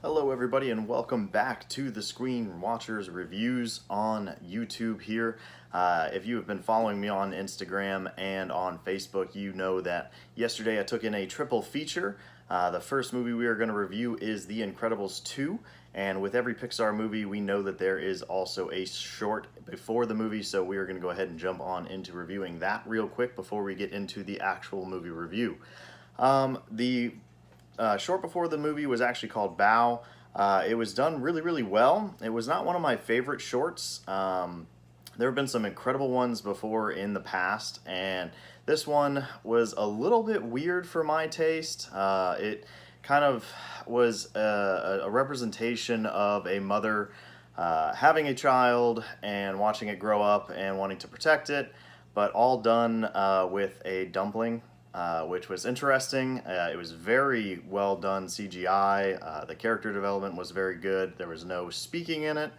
Hello everybody and welcome back to the Screen Watchers Reviews on YouTube here. If you have been following me on Instagram and on Facebook, you know that yesterday I took in a triple feature. The first movie we are going to review is The Incredibles 2, and with every Pixar movie we know that there is also a short before the movie, so we are going to go ahead and jump on into reviewing that real quick before we get into the actual movie review. The short before the movie was actually called Bow. It was done really well. It was not one of my favorite shorts. There have been some incredible ones before in the past, and this one was a little bit weird for my taste. It kind of was a representation of a mother having a child and watching it grow up and wanting to protect it, but all done with a dumpling. Which was interesting. It was very well done CGI. The character development was very good. There was no speaking in it,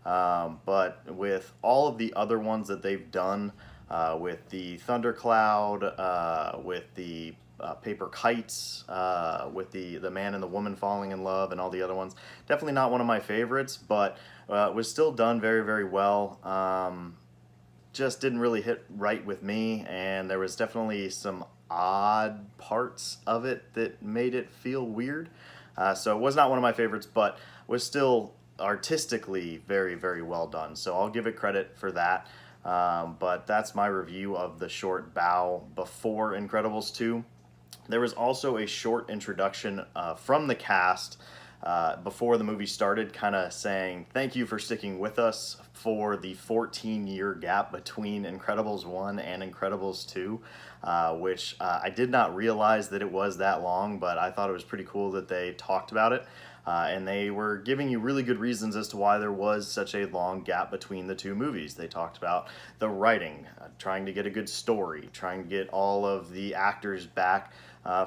but with all of the other ones that they've done, with the thundercloud, with the paper kites, with the man and the woman falling in love, and all the other ones, definitely not one of my favorites, but was still done very well. Just didn't really hit right with me, and there was definitely some odd parts of it that made it feel weird. So it was not one of my favorites, but was still artistically very well done. So I'll give it credit for that. But that's my review of the short Bow before Incredibles 2. There was also a short introduction from the cast before the movie started, kind of saying thank you for sticking with us for the 14-year gap between Incredibles 1 and Incredibles 2, which I did not realize that it was that long, but I thought it was pretty cool that they talked about it. And they were giving you really good reasons as to why there was such a long gap between the two movies. They talked about the writing, trying to get a good story, trying to get all of the actors back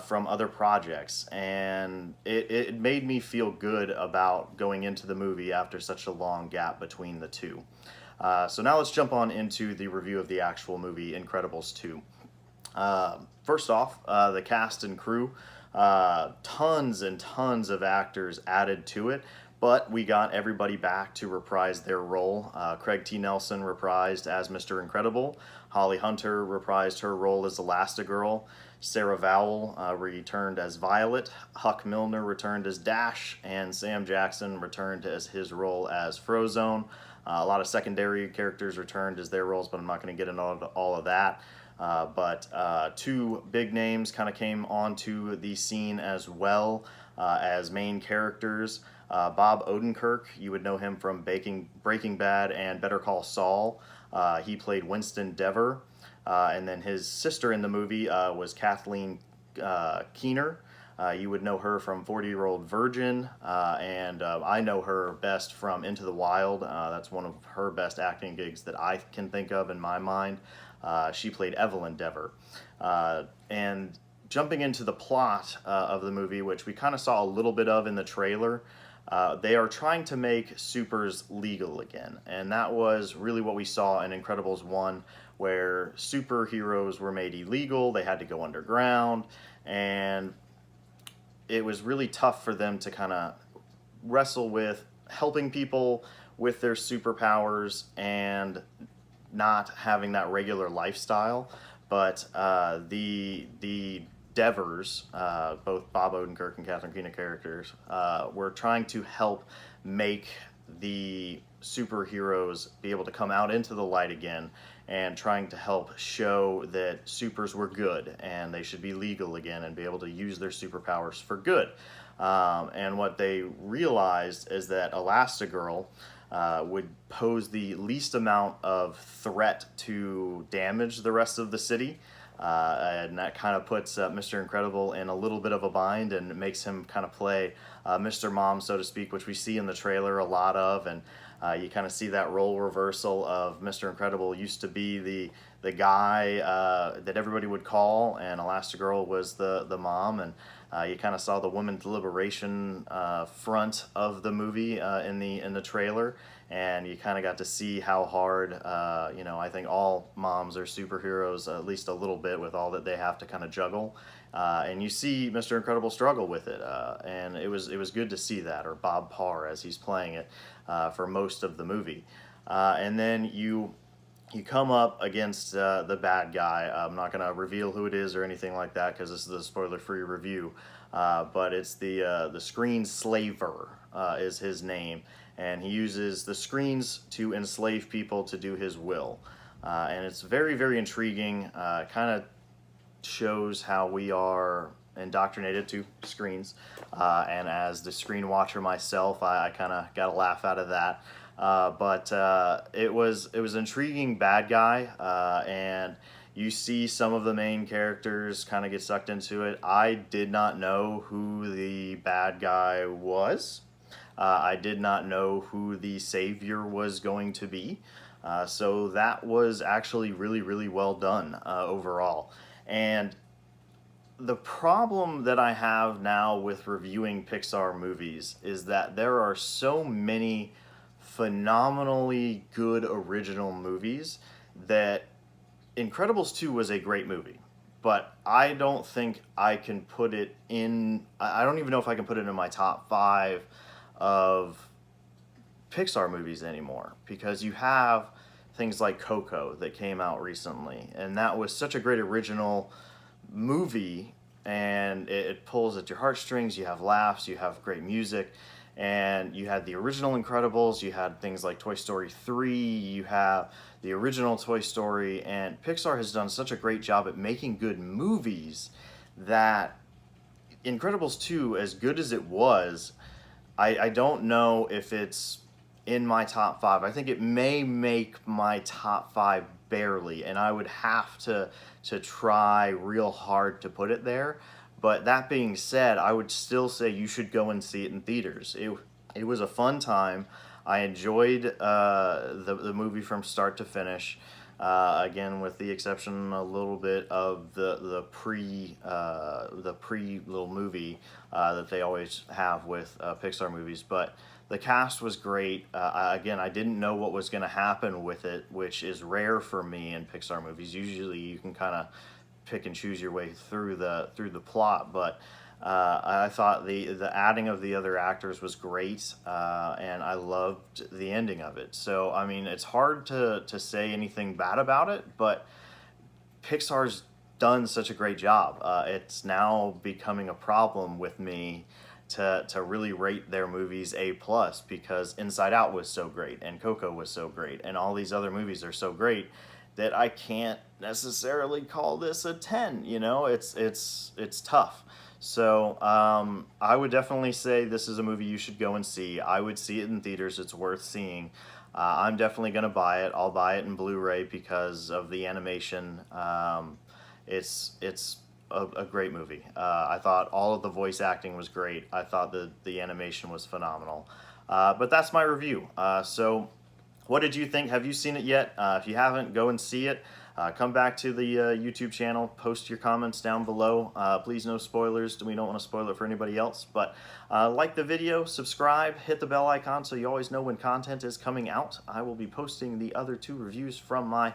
from other projects, and it made me feel good about going into the movie after such a long gap between the two. So now let's jump on into the review of the actual movie, Incredibles 2. First off, the cast and crew. Tons and tons of actors added to it, but we got everybody back to reprise their role. Craig T. Nelson reprised as Mr. Incredible. Holly Hunter reprised her role as Elastigirl. Sarah Vowell returned as Violet. Huck Milner returned as Dash, and Sam Jackson returned as his role as Frozone. A lot of secondary characters returned as their roles, but I'm not going to get into all of that. But two big names kind of came onto the scene as well as main characters. Bob Odenkirk, you would know him from Breaking Bad and Better Call Saul. He played Winston Dever. And then his sister in the movie was Kathleen Keener. You would know her from 40-Year-Old Virgin, and I know her best from Into the Wild. That's one of her best acting gigs that I can think of in my mind. She played Evelyn Dever. And jumping into the plot of the movie, which we kind of saw a little bit of in the trailer, they are trying to make supers legal again, and that was really what we saw in Incredibles 1, where superheroes were made illegal, they had to go underground, and it was really tough for them to kind of wrestle with helping people with their superpowers and not having that regular lifestyle. But the Devers, both Bob Odenkirk and Catherine Keener characters, were trying to help make the superheroes be able to come out into the light again, and trying to help show that supers were good and they should be legal again and be able to use their superpowers for good. And what they realized is that Elastigirl would pose the least amount of threat to damage the rest of the city. And that kind of puts Mr. Incredible in a little bit of a bind and makes him kind of play Mr. Mom, so to speak, which we see in the trailer a lot of, and you kind of see that role reversal of Mr. Incredible used to be the the guy that everybody would call, and Elastigirl was the mom, and you kind of saw the women's liberation front of the movie in the trailer, and you kind of got to see how hard, you know, I think all moms are superheroes at least a little bit with all that they have to kind of juggle. And you see Mr. Incredible struggle with it, and it was good to see that, or Bob Parr as he's playing it for most of the movie. And then you come up against the bad guy. I'm not going to reveal who it is or anything like that because this is a spoiler-free review. But it's the Screen Slaver is his name, and he uses the screens to enslave people to do his will. And it's very, very intriguing. Kind of shows how we are indoctrinated to screens. And as the screen watcher myself, I kind of got a laugh out of that. But it was intriguing bad guy, and you see some of the main characters kind of get sucked into it. I did not know who the bad guy was. I did not know who the savior was going to be. So that was actually really, really well done overall. And the problem that I have now with reviewing Pixar movies is that there are so many phenomenally good original movies that Incredibles 2 was a great movie, but I don't think I can put it in, I don't even know if I can put it in my top 5 of Pixar movies anymore, because you have things like Coco that came out recently, and that was such a great original movie, and it pulls at your heartstrings. You have laughs, you have great music, and you had the original Incredibles, you had things like Toy Story 3, you have the original Toy Story, and Pixar has done such a great job at making good movies that Incredibles 2, as good as it was, I don't know if it's in my top 5. I think it may make my top 5 barely, and I would have to try real hard to put it there. But that being said, I would still say you should go and see it in theaters. It was a fun time. I enjoyed the movie from start to finish. Again, with the exception a little bit of the pre little movie that they always have with Pixar movies, but the cast was great. Again, I didn't know what was going to happen with it, which is rare for me in Pixar movies. Usually, you can kind of pick and choose your way through the plot, but I thought the adding of the other actors was great, and I loved the ending of it. So I mean, it's hard to say anything bad about it, but Pixar's done such a great job. It's now becoming a problem with me to really rate their movies A+, because Inside Out was so great, and Coco was so great, and all these other movies are so great that I can't necessarily call this a 10. You know, it's tough. So I would definitely say this is a movie you should go and see. I would see it in theaters. It's worth seeing. I'm definitely going to buy it. I'll buy it in Blu-ray because of the animation. It's a great movie. I thought all of the voice acting was great. I thought the animation was phenomenal. But that's my review. So what did you think? Have you seen it yet? If you haven't, go and see it. Come back to the YouTube channel, post your comments down below. Please, no spoilers. We don't want to spoil it for anybody else. But like the video, subscribe, hit the bell icon so you always know when content is coming out. I will be posting the other 2 reviews from my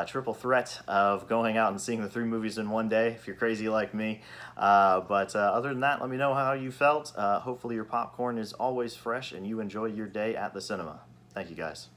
triple threat of going out and seeing the 3 movies in one day, if you're crazy like me. But other than that, let me know how you felt. Hopefully your popcorn is always fresh and you enjoy your day at the cinema. Thank you, guys.